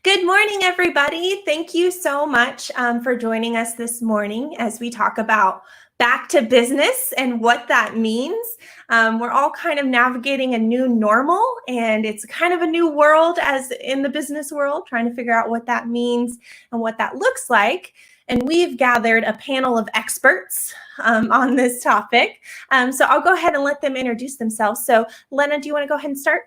Good morning, everybody. Thank you so much for joining us this morning as we talk about back to business and what that means. We're all kind of navigating a new normal, and it's kind of a new world as in the business world, trying to figure out what that means and what that looks like. And we've gathered a panel of experts on this topic. So I'll go ahead and let them introduce themselves. So Lena, do you want to go ahead and start?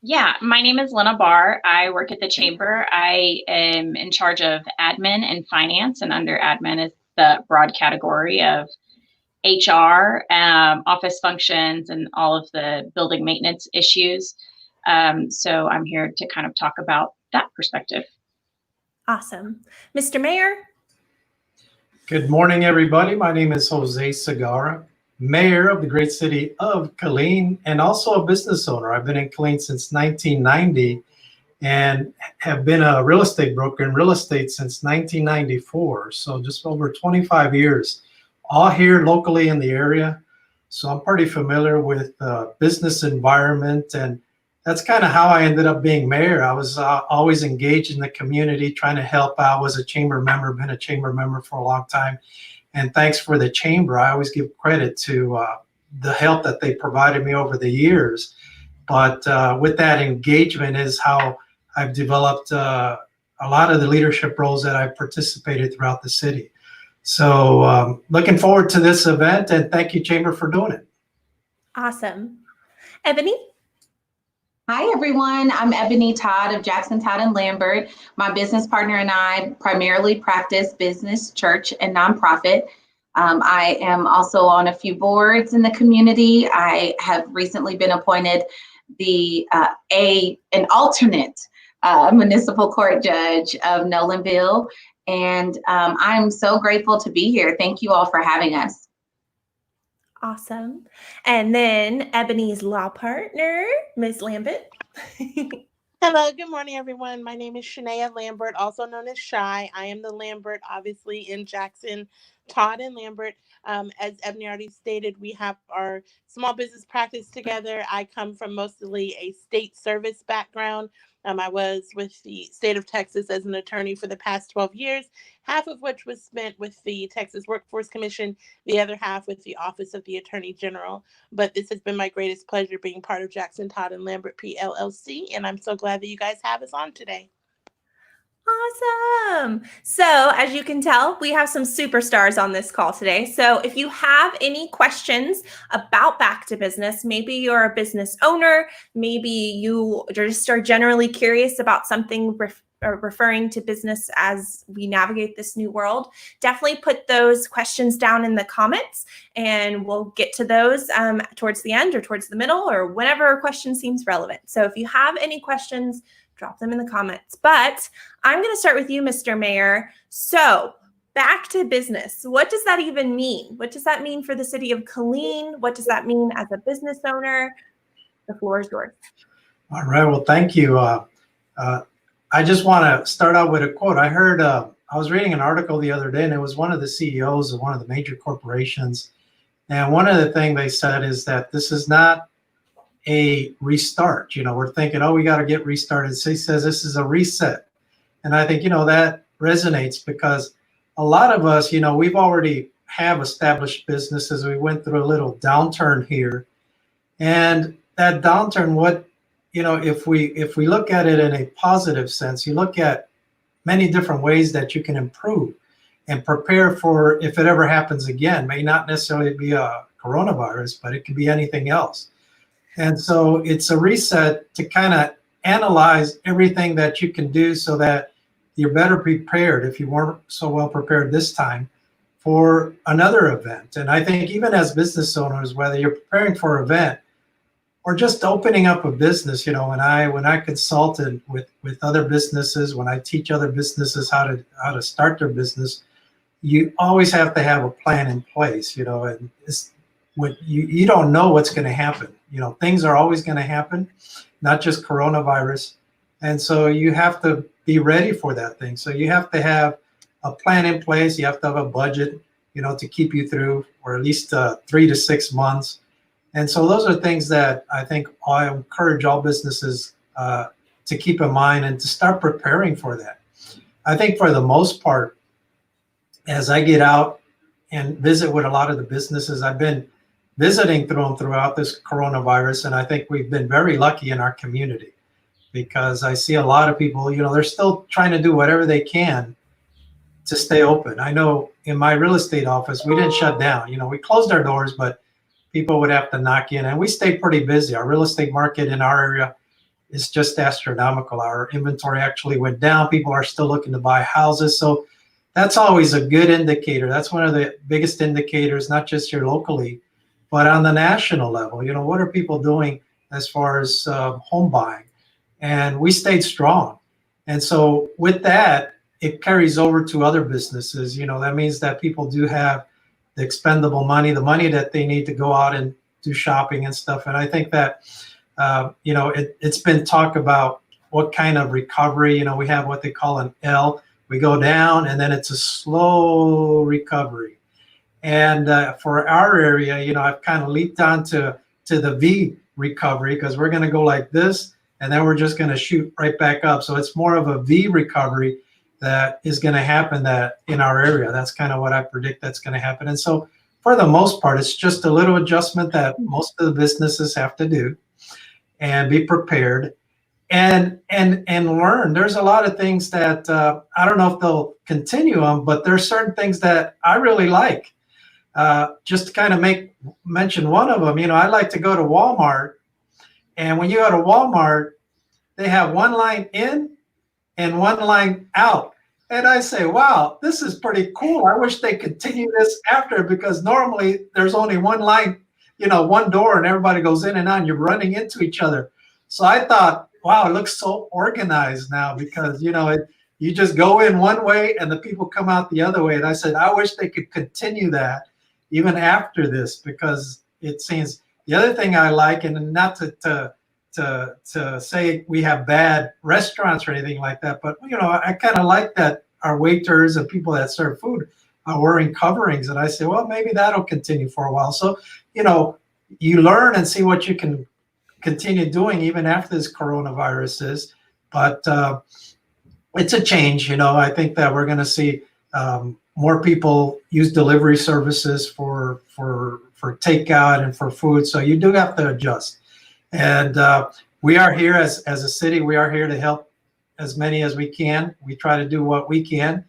Yeah, my name is Lena Barr. I work at the Chamber. I am in charge of admin and finance, and under admin is the broad category of HR, office functions, and all of the building maintenance issues. So I'm here to kind of talk about that perspective. Awesome. Mr. Mayor? Good morning, everybody. My name is Jose Segarra, Mayor of the great city of Killeen, and also a business owner. I've been in Killeen since 1990 and have been a real estate broker in real estate since 1994. So just over 25 years, all here locally in the area. So I'm pretty familiar with the business environment, and that's kind of how I ended up being mayor. I was always engaged in the community, trying to help out. I was a chamber member, been a chamber member for a long time. And thanks for the chamber. I always give credit to the help that they provided me over the years. But with that engagement is how I've developed a lot of the leadership roles that I've participated throughout the city. So looking forward to this event, and thank you, Chamber, for doing it. Awesome. Ebony? Hi, everyone. I'm Ebony Todd of Jackson, Todd & Lambert. My business partner and I primarily practice business, church, and nonprofit. I am also on a few boards in the community. I have recently been appointed an alternate municipal court judge of Nolanville, and I'm so grateful to be here. Thank you all for having us. Awesome. And then Ebony's law partner, Ms. Lambert. Hello, good morning, everyone. My name is Shania Lambert, also known as Shy. I am the Lambert, obviously, in Jackson, Todd and Lambert. As Ebony already stated, we have our small business practice together. I come from mostly a state service background. I was with the state of Texas as an attorney for the past 12 years, half of which was spent with the Texas Workforce Commission, the other half with the Office of the Attorney General. But this has been my greatest pleasure being part of Jackson, Todd & Lambert PLLC, and I'm so glad that you guys have us on today. Awesome. So as you can tell, we have some superstars on this call today. So if you have any questions about back to business, maybe you're a business owner, maybe you just are generally curious about something referring to business as we navigate this new world, definitely put those questions down in the comments and we'll get to those towards the end or towards the middle or whenever a question seems relevant. So if you have any questions, drop them in the comments. But I'm going to start with you, Mr. Mayor. So back to business. What does that even mean? What does that mean for the city of Killeen? What does that mean as a business owner? The floor is yours. All right. Well, thank you. I just want to start out with a quote. I heard, I was reading an article the other day, and it was one of the CEOs of one of the major corporations. And one of the things they said is that this is not a restart. You know, we're thinking, oh, we got to get restarted. So he says this is a reset. And I think, that resonates because a lot of us, we've already have established businesses. We went through a little downturn here. And that downturn, if we look at it in a positive sense, you look at many different ways that you can improve and prepare for if it ever happens again. May not necessarily be a coronavirus, but it could be anything else. And so it's a reset to kind of analyze everything that you can do so that you're better prepared if you weren't so well prepared this time for another event. And I think even as business owners, whether you're preparing for an event or just opening up a business, when I consulted with other businesses, when I teach other businesses how to start their business, you always have to have a plan in place, and it's when you don't know what's going to happen. Things are always going to happen, not just coronavirus. And so you have to be ready for that thing. So you have to have a plan in place. You have to have a budget, to keep you through, or at least 3 to 6 months. And so those are things that I think I encourage all businesses to keep in mind and to start preparing for that. I think for the most part, as I get out and visit with a lot of the businesses, I've been visiting throughout this coronavirus, and I think we've been very lucky in our community because I see a lot of people, they're still trying to do whatever they can to stay open. I know in my real estate office, we didn't shut down. We closed our doors, but people would have to knock in, and we stayed pretty busy. Our real estate market in our area is just astronomical. Our inventory actually went down. People are still looking to buy houses. So that's always a good indicator. That's one of the biggest indicators, not just here locally, but on the national level. What are people doing as far as home buying? And we stayed strong. And so with that, it carries over to other businesses. That means that people do have the expendable money, the money that they need to go out and do shopping and stuff. And I think that, it's been talked about what kind of recovery. We have what they call an L. We go down, and then it's a slow recovery. And for our area, I've kind of leaped on to the V recovery because we're going to go like this, and then we're just going to shoot right back up. So it's more of a V recovery that is going to happen that in our area. That's kind of what I predict that's going to happen. And so for the most part, it's just a little adjustment that most of the businesses have to do and be prepared and learn. There's a lot of things that I don't know if they'll continue them, but there's certain things that I really like. Just to kind of mention one of them, I like to go to Walmart, and when you go to Walmart, they have one line in and one line out. And I say, wow, this is pretty cool. I wish they continue this after, because normally there's only one line, one door, and everybody goes in and out, and you're running into each other. So I thought, wow, it looks so organized now because, you just go in one way and the people come out the other way. And I said, I wish they could continue that even after this, because it seems the other thing I like, and not to say we have bad restaurants or anything like that, but I kind of like that our waiters and people that serve food are wearing coverings, and I say, well, maybe that'll continue for a while. So you learn and see what you can continue doing even after this coronavirus is, but it's a change. I think that we're going to see more people use delivery services for takeout and for food, so you do have to adjust. And we are here as a city. We are here to help as many as we can. We try to do what we can.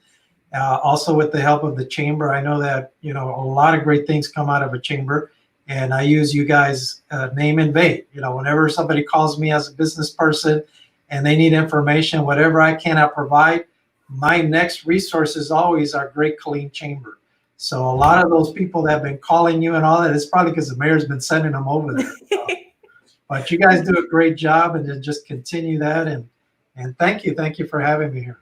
Also with the help of the chamber. I know that, a lot of great things come out of a chamber, and I use you guys name and vein. Whenever somebody calls me as a business person and they need information, whatever I cannot provide, my next resource is always our great clean chamber. So a lot of those people that have been calling you and all that, it's probably because the mayor's been sending them over there. But you guys do a great job, and then just continue that. And thank you for having me here.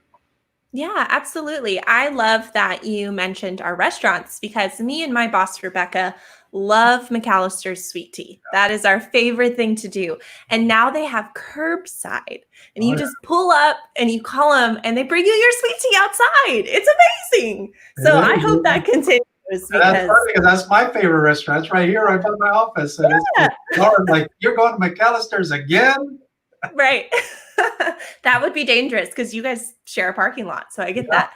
Yeah, absolutely. I love that you mentioned our restaurants, because me and my boss, Rebecca, love McAllister's sweet tea. That is our favorite thing to do. And now they have curbside, and you just pull up and you call them and they bring you your sweet tea outside. It's amazing. So I hope that continues. That's funny, because that's my favorite restaurant. It's right here, right by my office. And it's like, you're going to McAllister's again? Right. That would be dangerous because you guys share a parking lot. So I get that.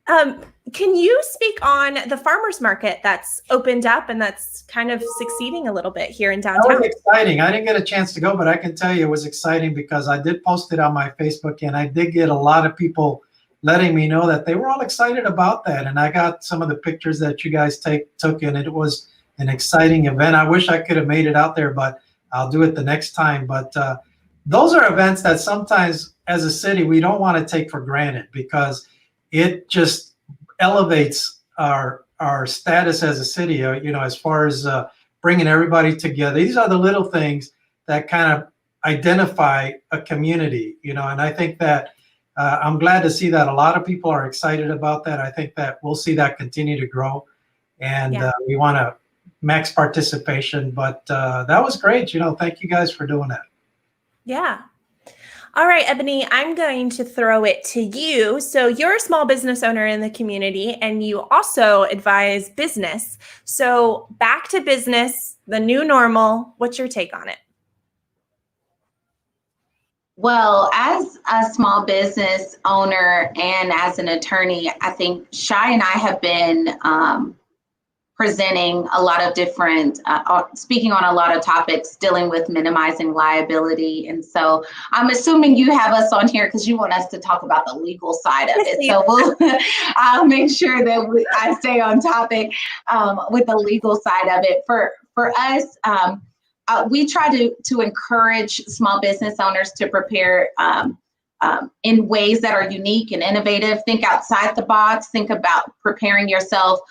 Yeah. Can you speak on the farmers market that's opened up and that's kind of succeeding a little bit here in downtown? That was exciting. I didn't get a chance to go, but I can tell you it was exciting because I did post it on my Facebook, and I did get a lot of people letting me know that they were all excited about that. And I got some of the pictures that you guys took, and it was an exciting event. I wish I could have made it out there, but I'll do it the next time. But those are events that sometimes as a city, we don't want to take for granted, because it just elevates our status as a city, as far as bringing everybody together. These are the little things that kind of identify a community, and I think that I'm glad to see that a lot of people are excited about that. I think that we'll see that continue to grow, and we want to max participation, but that was great. Thank you guys for doing that. Yeah. All right, Ebony, I'm going to throw it to you. So you're a small business owner in the community, and you also advise business. So back to business, the new normal, what's your take on it? Well, as a small business owner and as an attorney, I think Shai and I have been presenting a lot of different, speaking on a lot of topics dealing with minimizing liability. And so I'm assuming you have us on here because you want us to talk about the legal side of it. So I'll make sure that I stay on topic with the legal side of it. For us, we try to encourage small business owners to prepare in ways that are unique and innovative. Think outside the box. Think about preparing yourself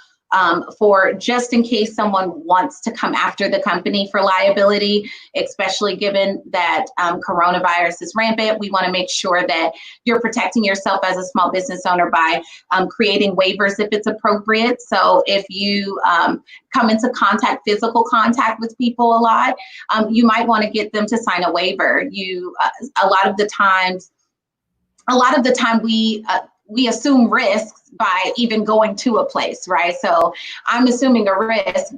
for just in case someone wants to come after the company for liability, especially given that coronavirus is rampant. We want to make sure that you're protecting yourself as a small business owner by creating waivers if it's appropriate. So if you come into physical contact with people a lot, you might want to get them to sign a waiver. A lot of the time we assume risks by even going to a place, right? So I'm assuming a risk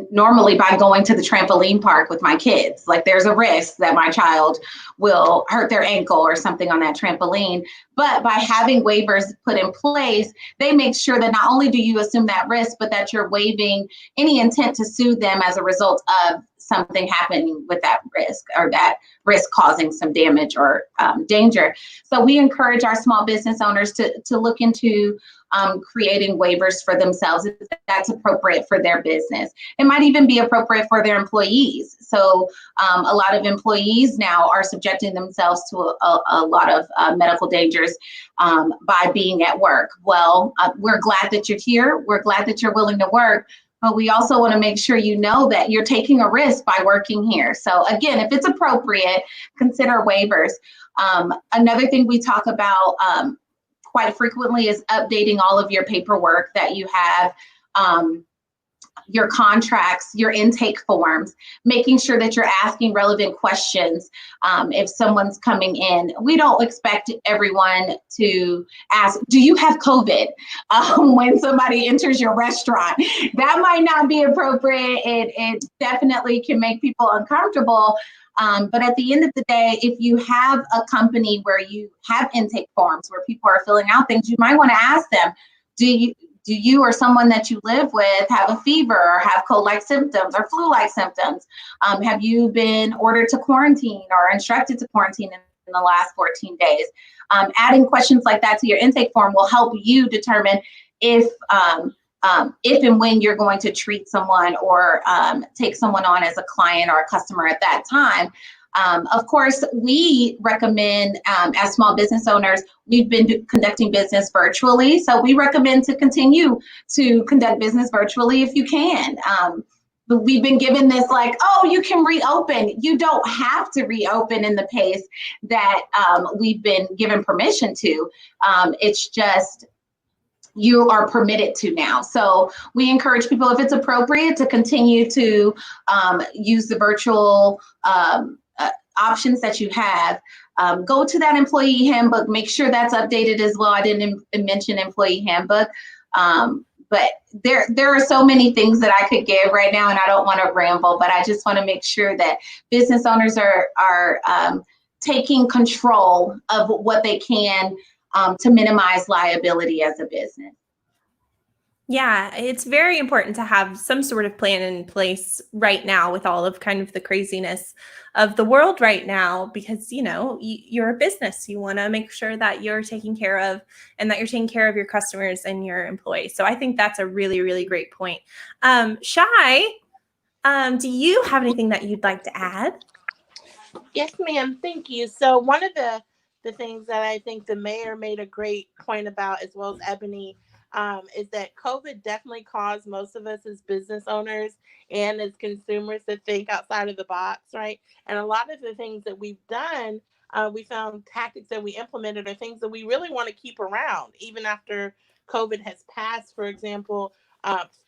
normally by going to the trampoline park with my kids. Like there's a risk that my child will hurt their ankle or something on that trampoline. But by having waivers put in place, they make sure that not only do you assume that risk, but that you're waiving any intent to sue them as a result of something happening with that risk or that risk causing some damage or danger. So we encourage our small business owners to look into creating waivers for themselves if that's appropriate for their business. It might even be appropriate for their employees. So a lot of employees now are subjecting themselves to a lot of medical dangers by being at work. Well, we're glad that you're here. We're glad that you're willing to work. But we also want to make sure you know that you're taking a risk by working here. So again, if it's appropriate, consider waivers. Another thing we talk about quite frequently is updating all of your paperwork that you have, your contracts, your intake forms, making sure that you're asking relevant questions if someone's coming in. We don't expect everyone to ask, do you have COVID? When somebody enters your restaurant. That might not be appropriate. It definitely can make people uncomfortable. But at the end of the day, if you have a company where you have intake forms where people are filling out things, you might want to ask them, do you or someone that you live with have a fever or have cold-like symptoms or flu-like symptoms? Have you been ordered to quarantine or instructed to quarantine in the last 14 days? Adding questions like that to your intake form will help you determine if and when you're going to treat someone or take someone on as a client or a customer at that time. Of course, we recommend, as small business owners, we've been conducting business virtually. So we recommend to continue to conduct business virtually if you can. But we've been given this like, oh, you can reopen. You don't have to reopen in the pace that we've been given permission to. It's just, you are permitted to now. So we encourage people, if it's appropriate, to continue to use the virtual options that you have. Go to that employee handbook, make sure that's updated as well. I didn't mention employee handbook, but there are so many things that I could give right now, and I don't want to ramble, but I just want to make sure that business owners are taking control of what they can to minimize liability as a business. Yeah, it's very important to have some sort of plan in place right now with all of kind of the craziness of the world right now, because, you know, you're a business. You want to make sure that you're taking care of and that you're taking care of your customers and your employees. So I think that's a really, really great point. Shai, do you have anything that you'd like to add? Yes, ma'am. Thank you. So one of the things that I think the mayor made a great point about, as well as Ebony, is that COVID definitely caused most of us as business owners and as consumers to think outside of the box, right? And a lot of the things that we've done, we found tactics that we implemented are things that we really want to keep around, even after COVID has passed. For example,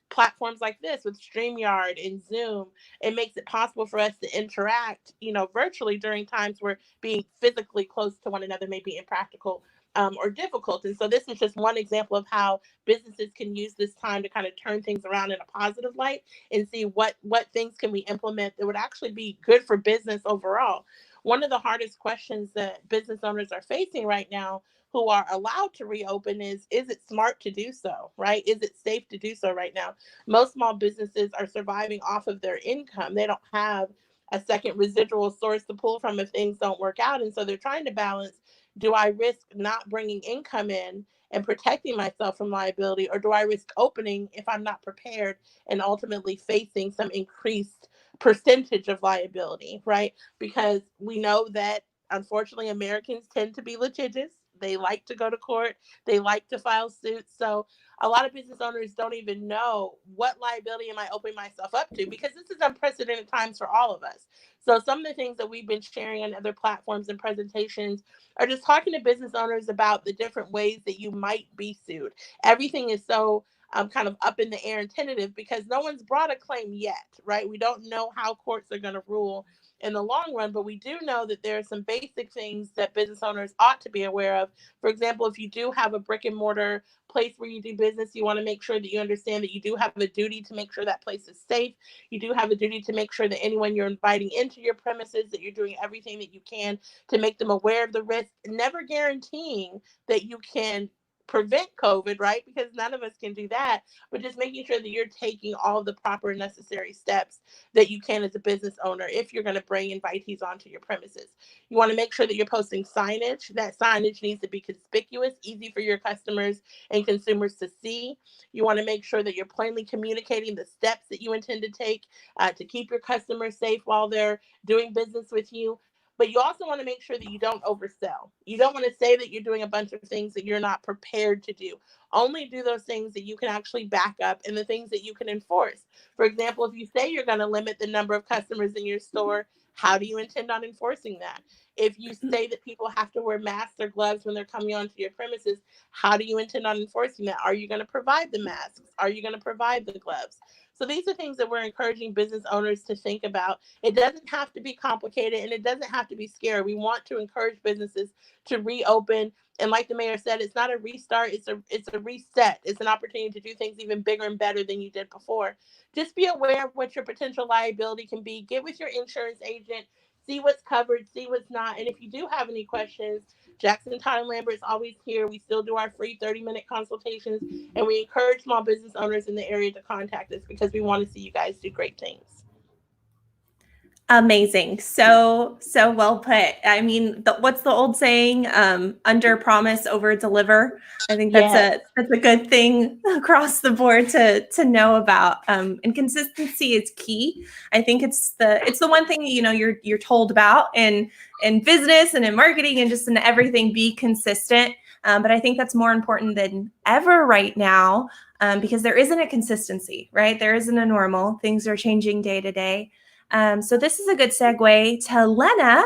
platforms like this with StreamYard and Zoom, it makes it possible for us to interact, virtually during times where being physically close to one another may be impractical or difficult. And so this is just one example of how businesses can use this time to kind of turn things around in a positive light and see what things can we implement that would actually be good for business overall. one of the hardest questions that business owners are facing right now who are allowed to reopen is it smart to do so, right? Is it safe to do so right now? Most small businesses are surviving off of their income. They don't have a second residual source to pull from if things don't work out. And so they're trying to balance, do I risk not bringing income in and protecting myself from liability, or do I risk opening if I'm not prepared and ultimately facing some increased percentage of liability, right? Because we know that unfortunately Americans tend to be litigious. They like to go to court. They like to file suits. So a lot of business owners don't even know what liability am I opening myself up to, because this is unprecedented times for all of us. So some of the things that we've been sharing on other platforms and presentations are just talking to business owners about the different ways that you might be sued. Everything is so kind of up in the air and tentative because no one's brought a claim yet, right? We don't know how courts are going to rule in the long run, but we do know that there are some basic things that business owners ought to be aware of. For example, if you do have a brick and mortar place where you do business, you want to make sure that you understand that you do have a duty to make sure that place is safe. You do have a duty to make sure that anyone you're inviting into your premises, that you're doing everything that you can to make them aware of the risk, never guaranteeing that you can prevent COVID, right? Because none of us can do that, but just making sure that you're taking all the proper necessary steps that you can as a business owner if you're going to bring invitees onto your premises. You want to make sure that you're posting signage. That signage needs to be conspicuous, easy for your customers and consumers to see. You want to make sure that you're plainly communicating the steps that you intend to take to keep your customers safe while they're doing business with you. But you also want to make sure that you don't oversell. You don't want to say that you're doing a bunch of things that you're not prepared to do. Only do those things that you can actually back up and the things that you can enforce. For example, if you say you're going to limit the number of customers in your store, how do you intend on enforcing that? If you say that people have to wear masks or gloves when they're coming onto your premises, how do you intend on enforcing that? Are you going to provide the masks? Are you going to provide the gloves? So these are things that we're encouraging business owners to think about. It doesn't have to be complicated and it doesn't have to be scary. We want to encourage businesses to reopen. And like the mayor said, it's not a restart, it's a reset. It's an opportunity to do things even bigger and better than you did before. Just be aware of what your potential liability can be. Get with your insurance agent, see what's covered, see what's not. And if you do have any questions, Jackson, Todd, and Lambert is always here. We still do our free 30-minute consultations, and we encourage small business owners in the area to contact us because we want to see you guys do great things. Amazing. So well put. I mean, what's the old saying? Under promise, over deliver. I think that's a good thing across the board to know about. And consistency is key. I think it's the one thing you're told about in business and in marketing and just in everything. Be consistent. But I think that's more important than ever right now because there isn't a consistency, right? There isn't a normal. Things are changing day to day. So this is a good segue to Lena.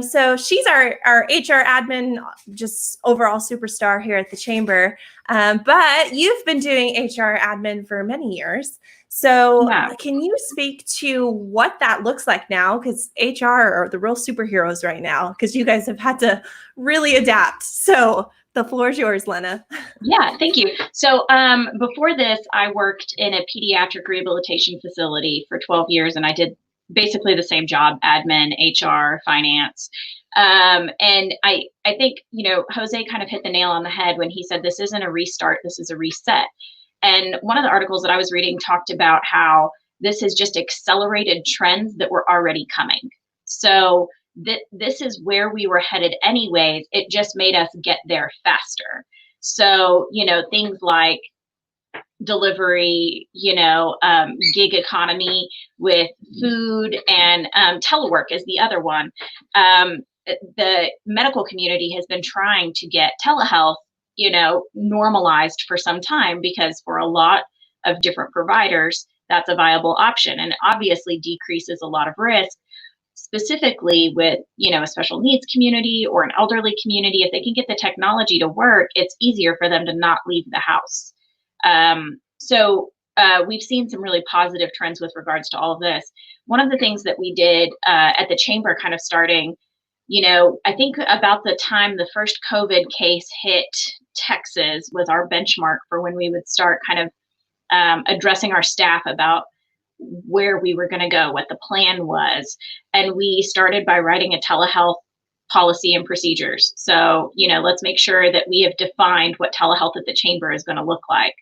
So she's our HR admin, just overall superstar here at the Chamber. But you've been doing HR admin for many years. So Can you speak to what that looks like now? Because HR are the real superheroes right now because you guys have had to really adapt. So the floor is yours, Lena. Yeah, thank you. So before this, I worked in a pediatric rehabilitation facility for 12 years, and I did basically the same job, admin, HR, finance. And I think, Jose kind of hit the nail on the head when he said, this isn't a restart, this is a reset. And one of the articles that I was reading talked about how this has just accelerated trends that were already coming. So this is where we were headed anyways. It just made us get there faster. So, things like delivery, gig economy with food and telework is the other one. The medical community has been trying to get telehealth, normalized for some time because for a lot of different providers, that's a viable option and obviously decreases a lot of risk. Specifically with, a special needs community or an elderly community, if they can get the technology to work, it's easier for them to not leave the house. So we've seen some really positive trends with regards to all of this. One of the things that we did at the Chamber kind of starting, I think about the time the first COVID case hit Texas was our benchmark for when we would start kind of addressing our staff about where we were going to go, what the plan was. And we started by writing a telehealth policy and procedures. So, let's make sure that we have defined what telehealth at the chamber is going to look like.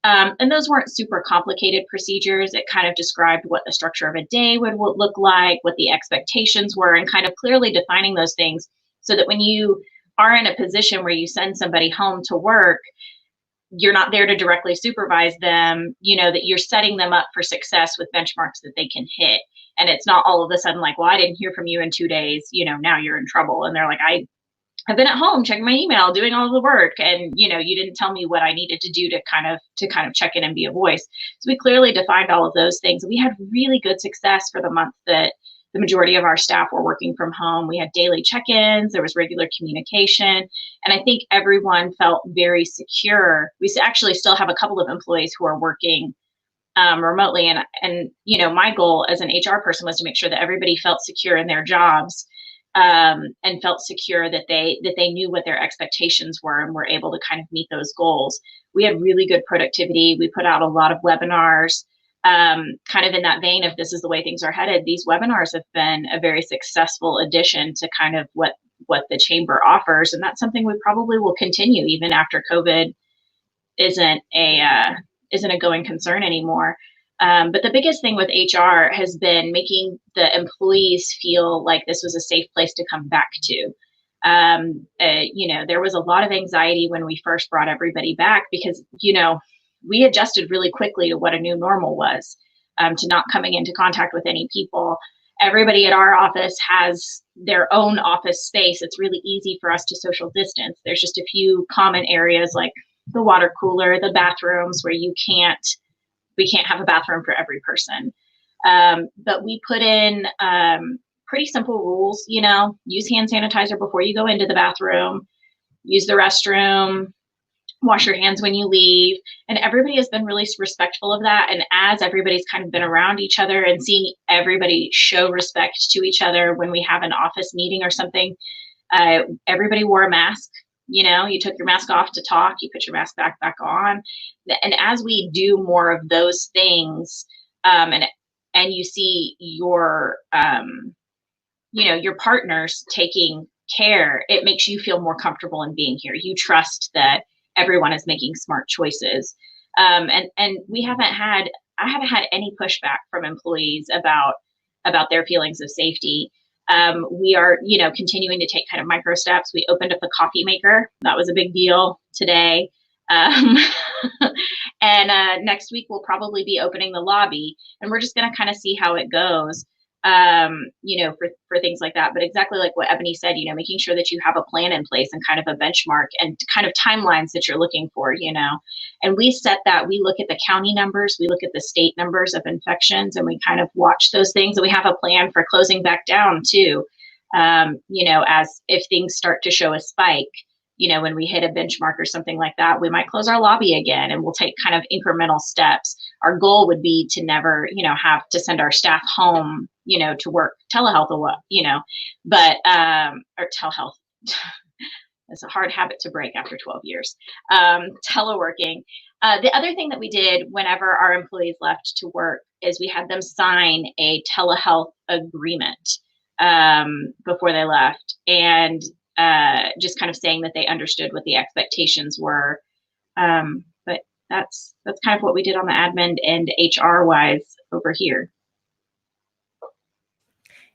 And those weren't super complicated procedures. It kind of described what the structure of a day would look like, what the expectations were, and kind of clearly defining those things so that when you are in a position where you send somebody home to work, you're not there to directly supervise them, that you're setting them up for success with benchmarks that they can hit. And it's not all of a sudden like, well, I didn't hear from you in 2 days, now you're in trouble. And they're like, I've been at home checking my email, doing all the work, and you didn't tell me what I needed to do to kind of check in and be a voice. So we clearly defined all of those things. We had really good success for the month that the majority of our staff were working from home. We had daily check-ins, there was regular communication, and I think everyone felt very secure. We actually still have a couple of employees who are working remotely, and my goal as an HR person was to make sure that everybody felt secure in their jobs. And felt secure that they knew what their expectations were and were able to kind of meet those goals. We had really good productivity. We put out a lot of webinars, kind of in that vein of this is the way things are headed. These webinars have been a very successful addition to kind of what the chamber offers, and that's something we probably will continue even after COVID isn't a going concern anymore. But the biggest thing with HR has been making the employees feel like this was a safe place to come back to. There was a lot of anxiety when we first brought everybody back because, we adjusted really quickly to what a new normal was, to not coming into contact with any people. Everybody at our office has their own office space. It's really easy for us to social distance. There's just a few common areas like the water cooler, the bathrooms where we can't have a bathroom for every person. But we put in pretty simple rules, use hand sanitizer before you go into the bathroom, use the restroom, wash your hands when you leave. And everybody has been really respectful of that. And as everybody's kind of been around each other and seeing everybody show respect to each other when we have an office meeting or something, everybody wore a mask. You took your mask off to talk, you put your mask back on. And as we do more of those things, and you see your partners taking care, it makes you feel more comfortable in being here. You trust that everyone is making smart choices. And I haven't had any pushback from employees about their feelings of safety. We are, continuing to take kind of micro steps. We opened up the coffee maker. That was a big deal today. And next week we'll probably be opening the lobby, and we're just going to kind of see how it goes, for things like that. But exactly like what Ebony said, making sure that you have a plan in place and kind of a benchmark and kind of timelines that you're looking for, and we set that. We look at the county numbers, we look at the state numbers of infections, and we kind of watch those things. And we have a plan for closing back down too, as if things start to show a spike, when we hit a benchmark or something like that, we might close our lobby again, and we'll take kind of incremental steps. Our goal would be to never, have to send our staff home, to work telehealth or what, but, or telehealth. It's a hard habit to break after 12 years. Teleworking. The other thing that we did whenever our employees left to work is we had them sign a telehealth agreement before they left, and just kind of saying that they understood what the expectations were. But that's kind of what we did on the admin and HR wise over here.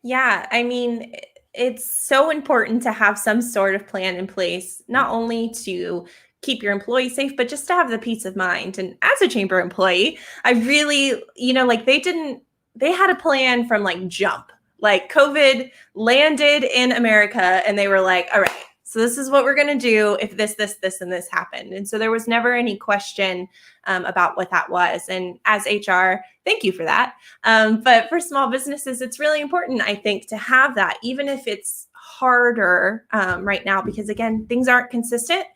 Yeah, I mean, it's so important to have some sort of plan in place, not only to keep your employees safe, but just to have the peace of mind. And as a chamber employee, I really, they had a plan from like jump. Like COVID landed in America and they were like, all right, so this is what we're going to do if this, and this happened. And so there was never any question about what that was. And as HR, thank you for that. But for small businesses, it's really important, I think, to have that, even if it's harder right now, because again, things aren't consistent.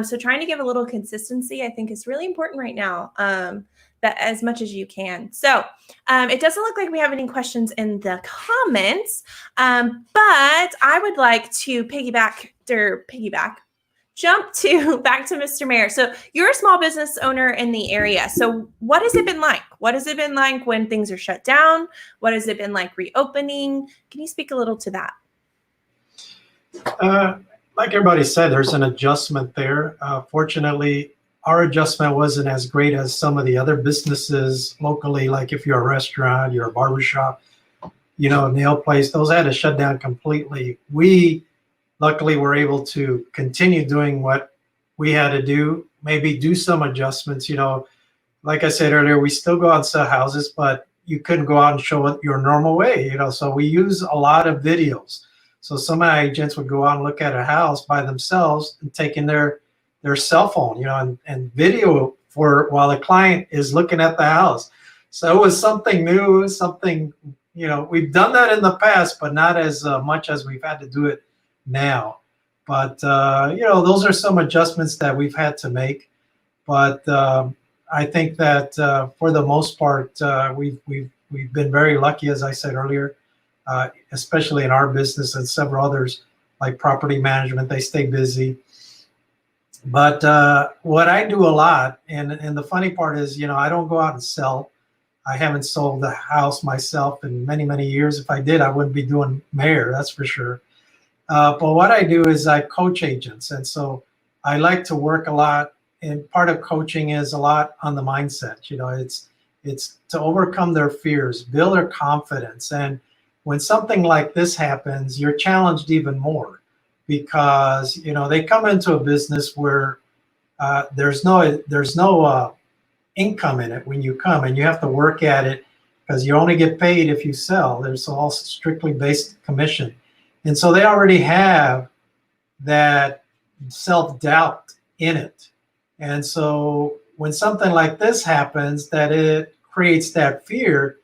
So trying to give a little consistency, I think, is really important right now. That as much as you can. So it doesn't look like we have any questions in the comments, but I would like to piggyback jump to back to Mr. Mayor. So you're a small business owner in the area. So what has it been like? What has it been like when things are shut down? What has it been like reopening? Can you speak a little to that? Like everybody said, there's an adjustment there. Fortunately, our adjustment wasn't as great as some of the other businesses locally. Like if you're a restaurant, you're a barbershop, nail place, those had to shut down completely. We luckily were able to continue doing what we had to do, maybe do some adjustments. Like I said earlier, we still go out and sell houses, but you couldn't go out and show it your normal way, so we use a lot of videos. So some of my agents would go out and look at a house by themselves and taking their cell phone, and video for while the client is looking at the house. So it was something new, it was something, we've done that in the past, but not as much as we've had to do it now. But, those are some adjustments that we've had to make. But I think that for the most part, we've been very lucky, as I said earlier, especially in our business and several others like property management, they stay busy. But what I do a lot, and the funny part is, I don't go out and sell. I haven't sold the house myself in many, many years. If I did, I wouldn't be doing mayor, that's for sure. But what I do is I coach agents. And so I like to work a lot. And part of coaching is a lot on the mindset. It's to overcome their fears, build their confidence. And when something like this happens, you're challenged even more because, they come into a business where there's no income in it when you come, and you have to work at it because you only get paid if you sell. There's all strictly based commission. And so they already have that self-doubt in it. And so when something like this happens, that it creates that fear,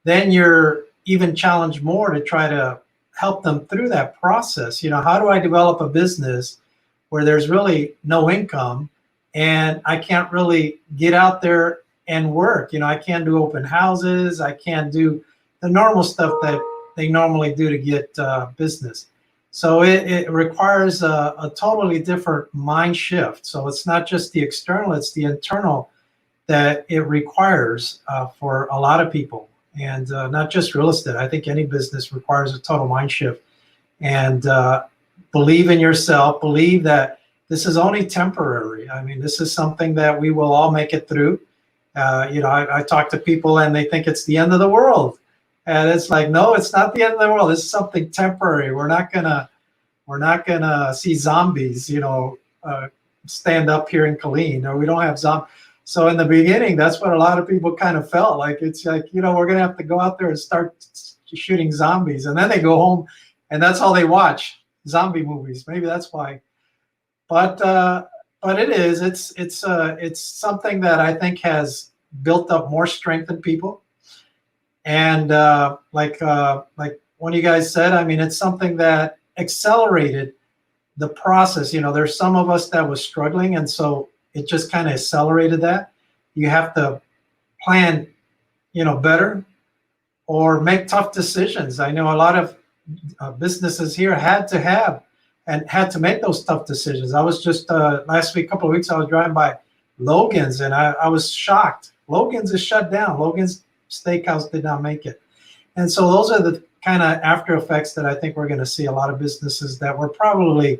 then you're even challenged more to try to help them through that process. How do I develop a business where there's really no income and I can't really get out there and work? I can't do open houses. I can't do the normal stuff that they normally do to get business. So it requires a totally different mind shift. So it's not just the external, it's the internal that it requires for a lot of people. And not just real estate. I think any business requires a total mind shift. And believe in yourself, believe that this is only temporary. I mean, this is something that we will all make it through. I talk to people and they think it's the end of the world. And it's like, no, it's not the end of the world. This is something temporary. We're not gonna see zombies, stand up here in Killeen, or we don't have zombies. So in the beginning, that's what a lot of people kind of felt like. It's like, we're gonna have to go out there and start shooting zombies, and then they go home, and that's all they watch, zombie movies. Maybe that's why. But it's something that I think has built up more strength in people. And like one of you guys said, I mean, it's something that accelerated the process. There's some of us that was struggling, and so it just kind of accelerated that. You have to plan, better, or make tough decisions. I know a lot of businesses here had to make those tough decisions. I was just last week, a couple of weeks, I was driving by Logan's, and I was shocked. Logan's is shut down. Logan's Steakhouse did not make it. And so those are the kind of after effects that I think we're going to see. A lot of businesses that were probably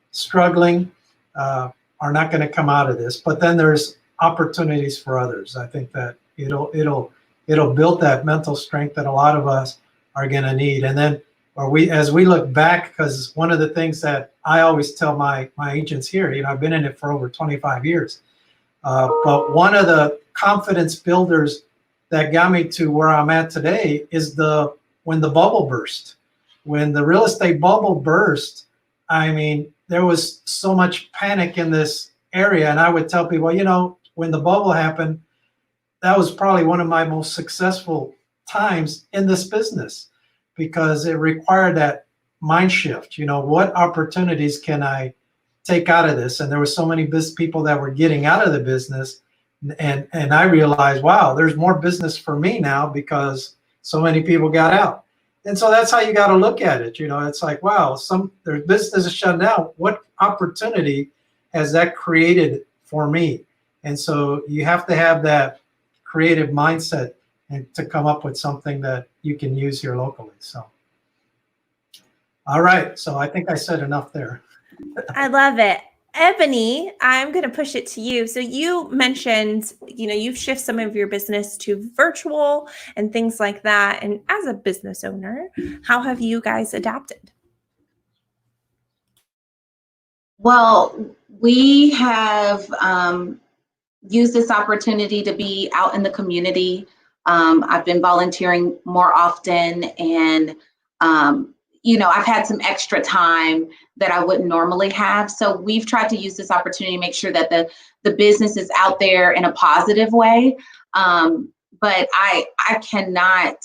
struggling are not going to come out of this. But then there's opportunities for others. I think that it'll build that mental strength that a lot of us are going to need. And then as we look back, because one of the things that I always tell my agents here, I've been in it for over 25 years. But one of the confidence builders that got me to where I'm at today is when the bubble burst. When the real estate bubble burst, I mean, there was so much panic in this area. And I would tell people, when the bubble happened, that was probably one of my most successful times in this business, because it required that mind shift. What opportunities can I take out of this? And there were so many people that were getting out of the business. And I realized, wow, there's more business for me now because so many people got out. And so that's how you got to look at it. It's like, wow, their business is shut down. What opportunity has that created for me? And so you have to have that creative mindset and to come up with something that you can use here locally. So, all right. So I think I said enough there. I love it. Ebony, I'm going to push it to you. So you mentioned, you've shifted some of your business to virtual and things like that. And as a business owner, how have you guys adapted? Well, we have used this opportunity to be out in the community. I've been volunteering more often, and I've had some extra time that I wouldn't normally have. So we've tried to use this opportunity to make sure that the business is out there in a positive way. But I cannot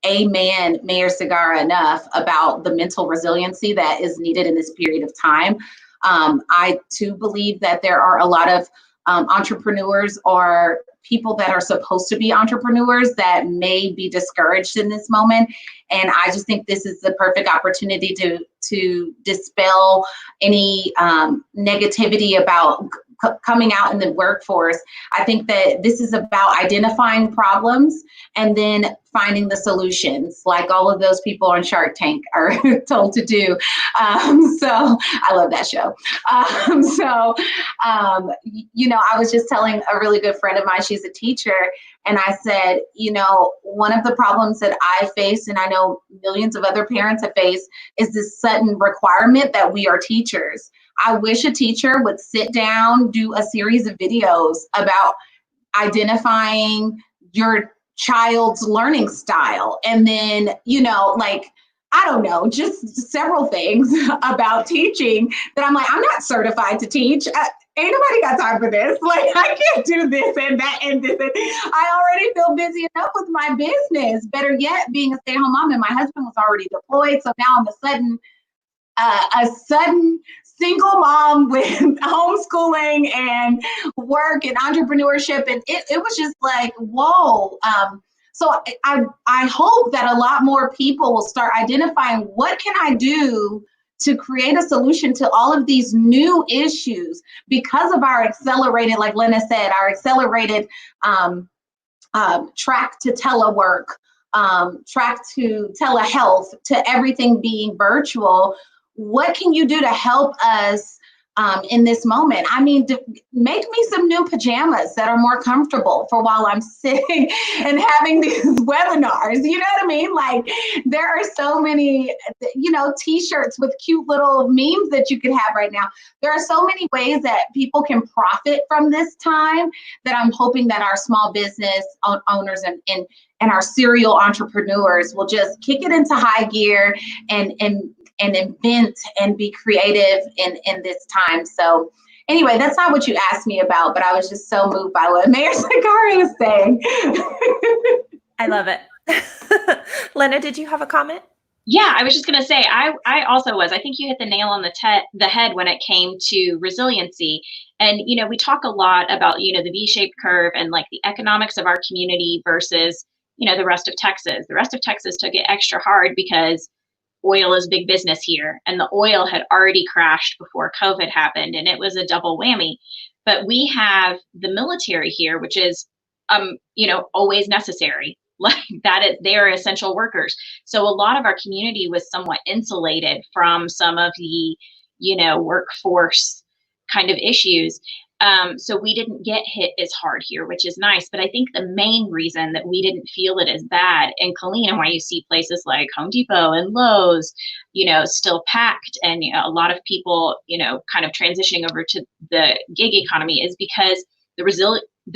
amen Mayor Segarra enough about the mental resiliency that is needed in this period of time. I too believe that there are a lot of entrepreneurs or people that are supposed to be entrepreneurs that may be discouraged in this moment. And I just think this is the perfect opportunity to dispel any negativity about coming out in the workforce. I think that this is about identifying problems and then finding the solutions, like all of those people on Shark Tank are told to do. So I love that show. I was just telling a really good friend of mine, she's a teacher, and I said, one of the problems that I face, and I know millions of other parents have faced, is this sudden requirement that we are teachers. I wish a teacher would sit down, do a series of videos about identifying your child's learning style. And then, I don't know, just several things about teaching that I'm like, I'm not certified to teach. Ain't nobody got time for this. Like, I can't do this and that and this. I already feel busy enough with my business. Better yet, being a stay-at-home mom, and my husband was already deployed. So now I'm a sudden single mom with homeschooling and work and entrepreneurship. And it was just like, whoa. So I hope that a lot more people will start identifying, what can I do to create a solution to all of these new issues because of our accelerated, like Lena said, our accelerated track to telework, track to telehealth, to everything being virtual. What can you do to help us in this moment? I mean, make me some new pajamas that are more comfortable for while I'm sitting and having these webinars. You know what I mean? Like, there are so many, t-shirts with cute little memes that you could have right now. There are so many ways that people can profit from this time that I'm hoping that our small business owners and our serial entrepreneurs will just kick it into high gear and invent and be creative in this time. So anyway, that's not what you asked me about, but I was just so moved by what Mayor Segarra is saying. I love it. Lena, did you have a comment? Yeah, I was just going to say, I also was. I think you hit the nail on the head when it came to resiliency. And, we talk a lot about, the V-shaped curve and like the economics of our community versus, the rest of Texas. The rest of Texas took it extra hard because oil is big business here, and the oil had already crashed before COVID happened, and it was a double whammy. But we have the military here, which is, always necessary. Like that, they are essential workers. So a lot of our community was somewhat insulated from some of the, workforce kind of issues. So we didn't get hit as hard here, which is nice. But I think the main reason that we didn't feel it as bad in Killeen, and why you see places like Home Depot and Lowe's, still packed, and a lot of people, kind of transitioning over to the gig economy, is because the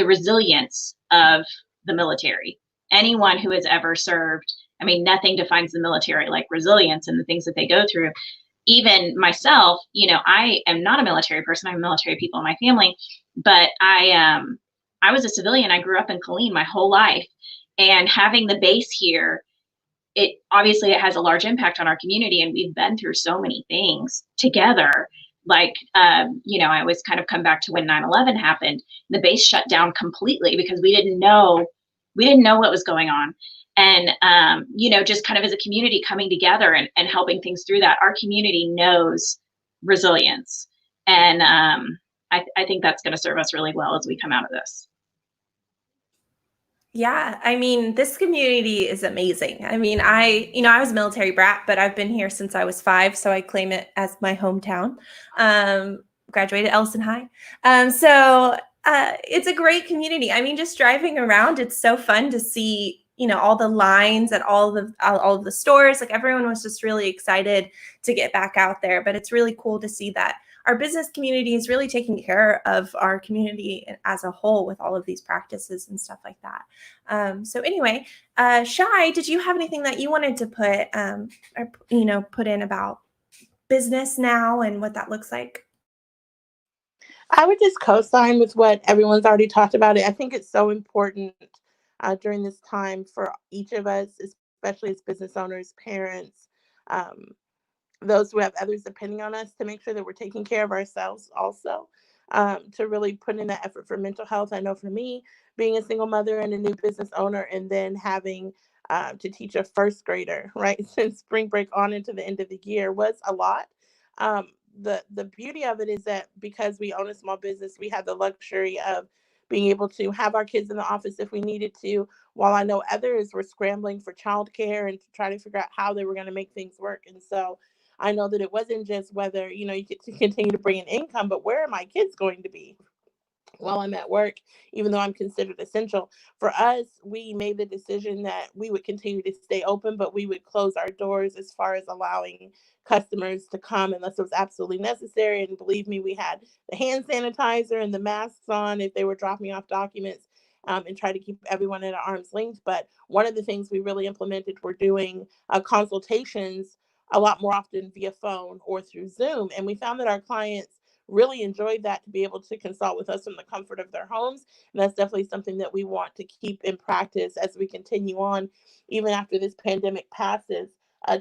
resilience of the military. Anyone who has ever served, I mean, nothing defines the military like resilience and the things that they go through. Even myself, I am not a military person. I have military people in my family, but I was a civilian. I grew up in Killeen my whole life, and having the base here, it has a large impact on our community, and we've been through so many things together. Like, I always kind of come back to when 9/11 happened. The base shut down completely because we didn't know what was going on. And, just kind of as a community coming together and helping things through that, our community knows resilience. And I think that's going to serve us really well as we come out of this. Yeah, I mean, this community is amazing. I mean, I was a military brat, but I've been here since I was 5, so I claim it as my hometown. Graduated Ellison High. It's a great community. I mean, just driving around, it's so fun to see, all the lines at all of the stores. Like, everyone was just really excited to get back out there, but it's really cool to see that our business community is really taking care of our community as a whole with all of these practices and stuff like that. So anyway, Shai, did you have anything that you wanted to put in about business now and what that looks like? I would just co-sign with what everyone's already talked about. I think it's so important during this time for each of us, especially as business owners, parents, those who have others depending on us, to make sure that we're taking care of ourselves also, to really put in that effort for mental health. I know for me, being a single mother and a new business owner, and then having to teach a first grader, right, since spring break on into the end of the year was a lot. The beauty of it is that because we own a small business, we have the luxury of being able to have our kids in the office if we needed to, while I know others were scrambling for childcare and trying to figure out how they were going to make things work. And so I know that it wasn't just whether, you get to continue to bring in income, but where are my kids going to be while I'm at work, even though I'm considered essential? For us, we made the decision that we would continue to stay open, but we would close our doors as far as allowing customers to come unless it was absolutely necessary. And believe me, we had the hand sanitizer and the masks on if they were dropping off documents, and try to keep everyone at arm's length. But one of the things we really implemented were doing consultations a lot more often via phone or through Zoom. And we found that our clients really enjoyed that, to be able to consult with us from the comfort of their homes. And that's definitely something that we want to keep in practice as we continue on, even after this pandemic passes,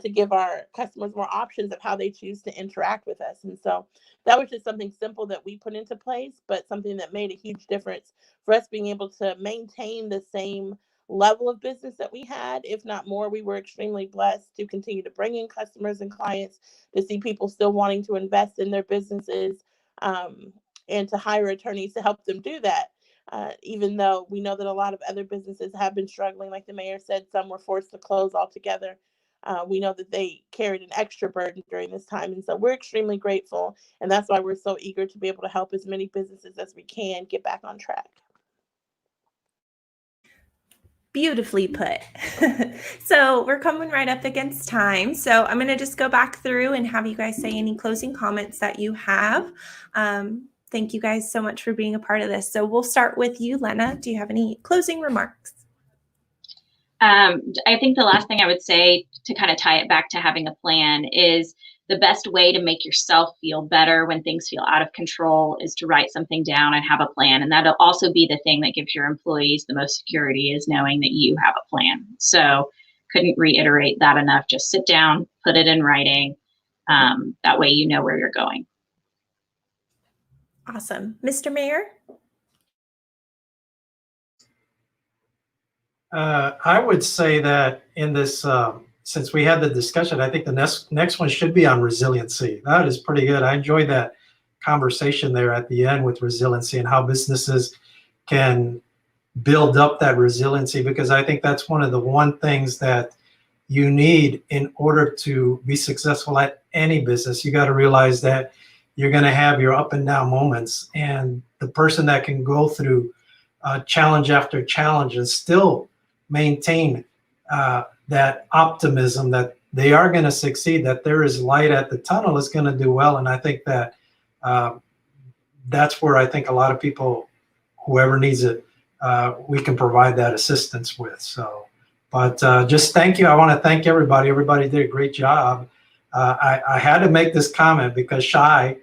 to give our customers more options of how they choose to interact with us. And so that was just something simple that we put into place, but something that made a huge difference for us being able to maintain the same level of business that we had, if not more. We were extremely blessed to continue to bring in customers and clients, to see people still wanting to invest in their businesses, and to hire attorneys to help them do that. Even though we know that a lot of other businesses have been struggling, like the mayor said, some were forced to close altogether. We know that they carried an extra burden during this time. And so we're extremely grateful. And that's why we're so eager to be able to help as many businesses as we can get back on track. Beautifully put. So we're coming right up against time. So I'm going to just go back through and have you guys say any closing comments that you have. Thank you guys so much for being a part of this. So we'll start with you, Lena. Do you have any closing remarks? I think the last thing I would say, to kind of tie it back to having a plan, is the best way to make yourself feel better when things feel out of control is to write something down and have a plan. And that'll also be the thing that gives your employees the most security, is knowing that you have a plan. So couldn't reiterate that enough. Just sit down, put it in writing. That way you know where you're going. Awesome. Mr. Mayor? I would say that in this, since we had the discussion, I think the next one should be on resiliency. That is pretty good. I enjoyed that conversation there at the end with resiliency and how businesses can build up that resiliency, because I think that's one of the things that you need in order to be successful at any business. You got to realize that you're going to have your up and down moments, and the person that can go through challenge after challenge and still maintain that optimism that they are going to succeed, that there is light at the tunnel, is going to do well. And I think that that's where I think a lot of people, whoever needs it, we can provide that assistance with. So, but just thank you. I want to thank everybody. Everybody did a great job. I had to make this comment because Shai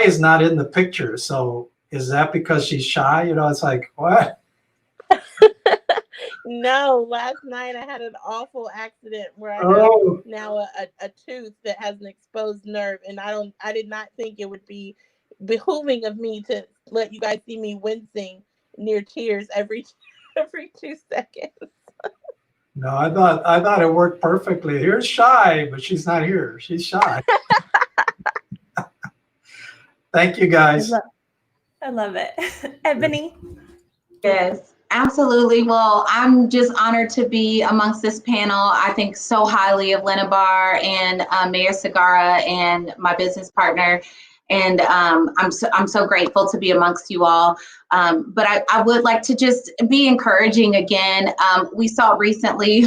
is not in the picture. So is that because she's shy? It's like, what? No, last night I had an awful accident where I have now a tooth that has an exposed nerve, and I did not think it would be behooving of me to let you guys see me wincing near tears every 2 seconds. No, I thought it worked perfectly. Here's Shy, but she's not here. She's shy. Thank you, guys. I love it. Ebony? Yes, absolutely. Well, I'm just honored to be amongst this panel. I think so highly of Lena Barr and Mayor Segara and my business partner. And I'm so grateful to be amongst you all. But I would like to just be encouraging again. We saw recently,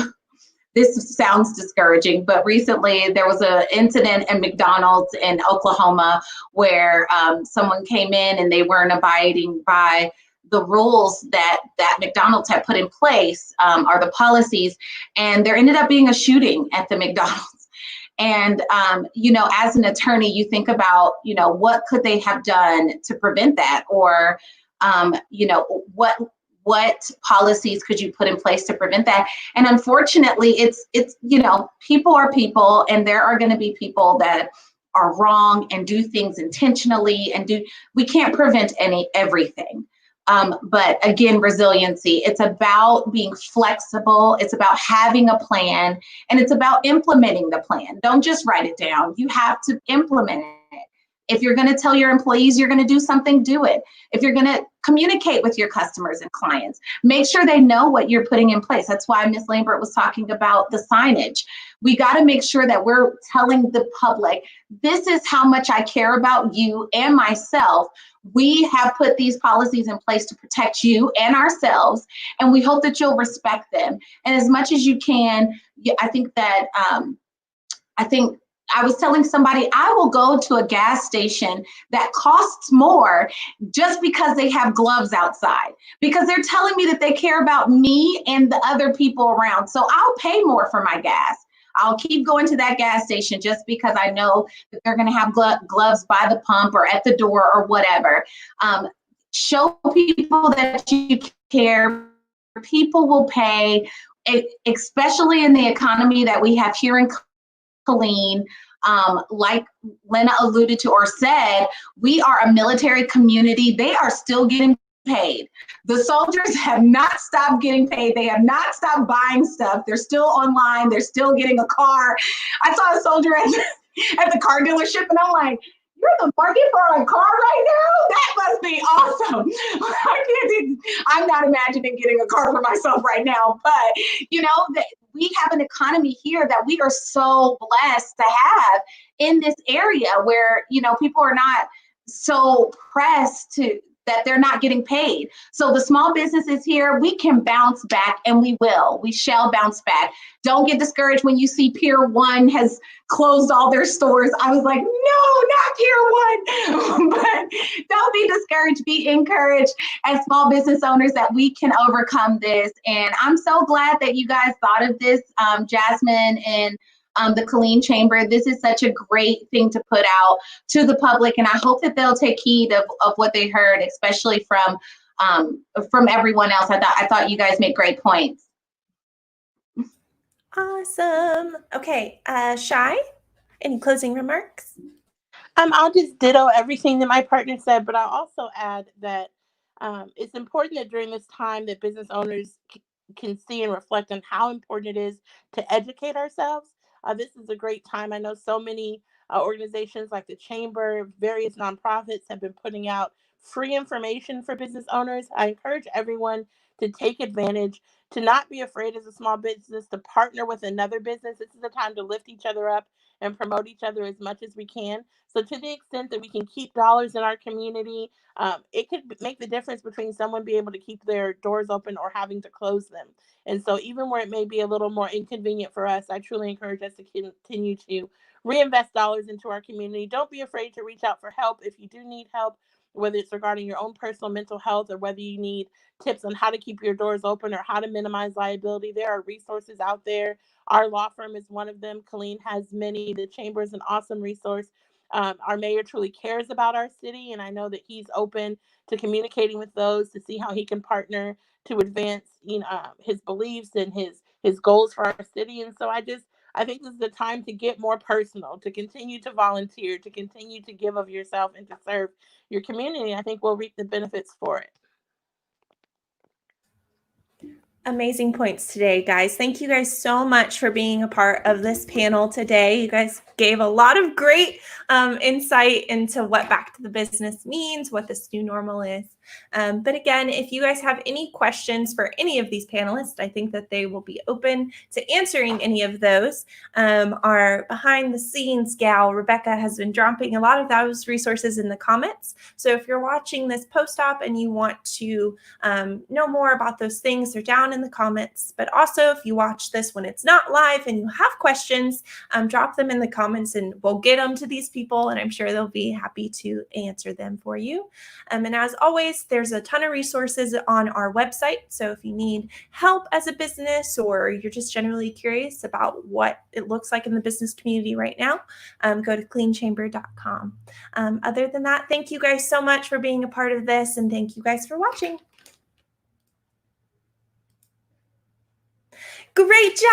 this sounds discouraging, but recently there was an incident in McDonald's in Oklahoma where someone came in and they weren't abiding by the rules that McDonald's had put in place, or the policies, and there ended up being a shooting at the McDonald's. And as an attorney, you think about, what could they have done to prevent that, or what policies could you put in place to prevent that? And unfortunately, it's people are people, and there are going to be people that are wrong and do things intentionally, and we can't prevent everything. But again, resiliency, it's about being flexible. It's about having a plan, and it's about implementing the plan. Don't just write it down. You have to implement it. If you're going to tell your employees you're going to do something, do it. If you're going to communicate with your customers and clients, make sure they know what you're putting in place. That's why Ms. Lambert was talking about the signage. We got to make sure that we're telling the public, this is how much I care about you and myself. We have put these policies in place to protect you and ourselves, and we hope that you'll respect them. And as much as you can, I think I was telling somebody, I will go to a gas station that costs more just because they have gloves outside, because they're telling me that they care about me and the other people around. So I'll pay more for my gas. I'll keep going to that gas station just because I know that they're going to have gloves by the pump or at the door or whatever. Show people that you care. People will pay, especially in the economy that we have here in Colleen. Like Lena alluded to or said, we are a military community. They are still getting paid. The soldiers have not stopped getting paid. They have not stopped buying stuff. They're still online. They're still getting a car. I saw a soldier at the car dealership, and I'm like, you're in the market for a car right now? That must be awesome. I'm not imagining getting a car for myself right now, but we have an economy here that we are so blessed to have in this area where, people are not so pressed that they're not getting paid. So the small businesses here, we can bounce back, and we will. We shall bounce back. Don't get discouraged when you see Pier 1 has closed all their stores. I was like, no, not Pier 1. But don't be discouraged. Be encouraged as small business owners that we can overcome this. And I'm so glad that you guys thought of this, Jasmine and the Colleen Chamber. This is such a great thing to put out to the public, and I hope that they'll take heed of what they heard, especially from everyone else. I thought you guys made great points. Awesome. Okay, Shy, any closing remarks? I'll just ditto everything that my partner said, but I'll also add that it's important that during this time that business owners can see and reflect on how important it is to educate ourselves. This is a great time. I know so many organizations like the Chamber, various nonprofits have been putting out free information for business owners. I encourage everyone to take advantage, to not be afraid as a small business, to partner with another business. This is the time to lift each other up and promote each other as much as we can. So to the extent that we can keep dollars in our community, it could make the difference between someone being able to keep their doors open or having to close them. And so even where it may be a little more inconvenient for us, I truly encourage us to continue to reinvest dollars into our community. Don't be afraid to reach out for help if you do need help, whether it's regarding your own personal mental health or whether you need tips on how to keep your doors open or how to minimize liability. There are resources out there. Our law firm is one of them. Colleen has many. The Chamber is an awesome resource. Our mayor truly cares about our city, and I know that he's open to communicating with those to see how he can partner to advance his beliefs and his goals for our city. And so I think this is the time to get more personal, to continue to volunteer, to continue to give of yourself and to serve your community. I think we'll reap the benefits for it. Amazing points today, guys. Thank you guys so much for being a part of this panel today. You guys gave a lot of great insight into what back to the business means, what this new normal is. But again, if you guys have any questions for any of these panelists, I think that they will be open to answering any of those. Our behind the scenes gal, Rebecca, has been dropping a lot of those resources in the comments. So if you're watching this post-op and you want to know more about those things, they're down in the comments. But also, if you watch this when it's not live and you have questions, drop them in the comments and we'll get them to these people, and I'm sure they'll be happy to answer them for you. And as always, there's a ton of resources on our website. So if you need help as a business, or you're just generally curious about what it looks like in the business community right now, go to cleanchamber.com. Other than that, thank you guys so much for being a part of this, and thank you guys for watching. Great job.